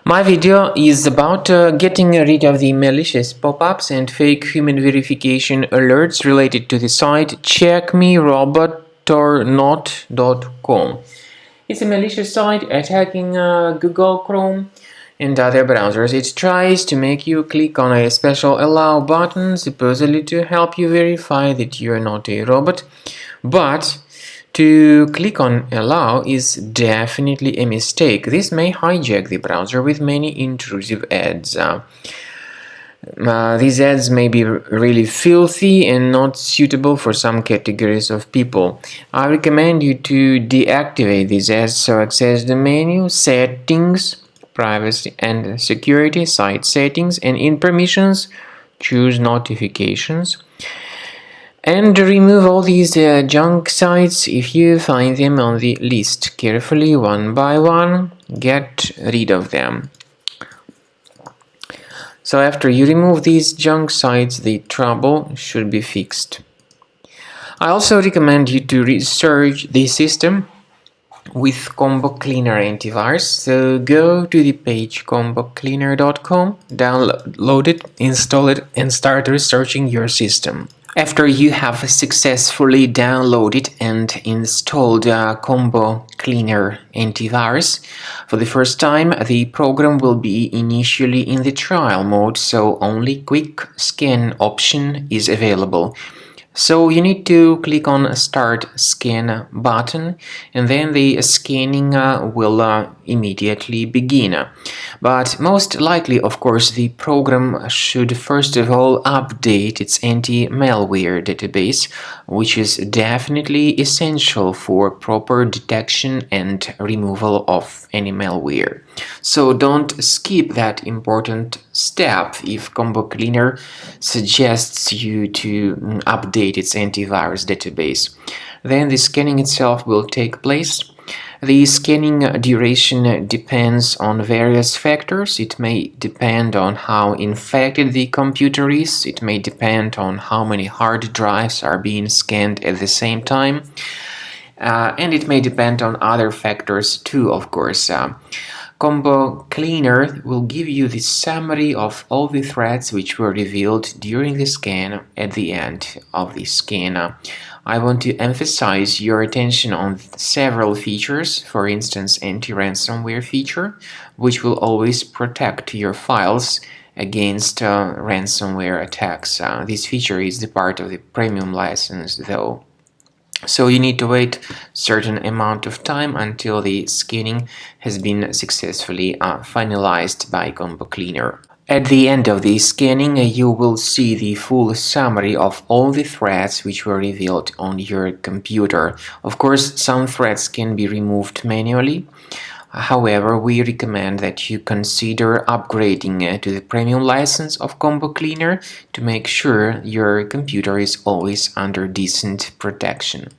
My video is about getting rid of the malicious pop-ups and fake human verification alerts related to the site checkmerobotornot.com. It's a malicious site attacking Google Chrome and other browsers. It tries to make you click on a special allow button, supposedly to help you verify that you're not a robot, but to click on allow is definitely a mistake. This may hijack the browser with many intrusive ads. These ads may be really filthy and not suitable for some categories of people. I recommend you to deactivate these ads, so access the menu, settings, privacy and security, site settings, and in permissions, choose notifications. And remove all these junk sites if you find them on the list. Carefully, one by one, get rid of them. So after you remove these junk sites, the trouble should be fixed. I also recommend you to research the system with Combo Cleaner antivirus. So go to the page combocleaner.com, download it, install it, and start researching your system. After you have successfully downloaded and installed Combo Cleaner antivirus, for the first time the program will be initially in the trial mode, so only quick scan option is available. So you need to click on Start Scan button, and then the scanning will immediately begin. But most likely, of course, the program should first of all update its anti-malware database, which is definitely essential for proper detection and removal of any malware. So don't skip that important step if Combo Cleaner suggests you to update its antivirus database. Then the scanning itself will take place. The scanning duration depends on various factors. It may depend on how infected the computer is. It may depend on how many hard drives are being scanned at the same time. And it may depend on other factors too, of course. Combo Cleaner will give you the summary of all the threats which were revealed during the scan at the end of the scan. I want to emphasize your attention on several features, for instance, anti-ransomware feature, which will always protect your files against ransomware attacks. This feature is the part of the premium license, though. So you need to wait a certain amount of time until the scanning has been successfully finalized by Combo Cleaner. At the end of the scanning, you will see the full summary of all the threats which were revealed on your computer. Of course, some threats can be removed manually. However, we recommend that you consider upgrading to the premium license of Combo Cleaner to make sure your computer is always under decent protection.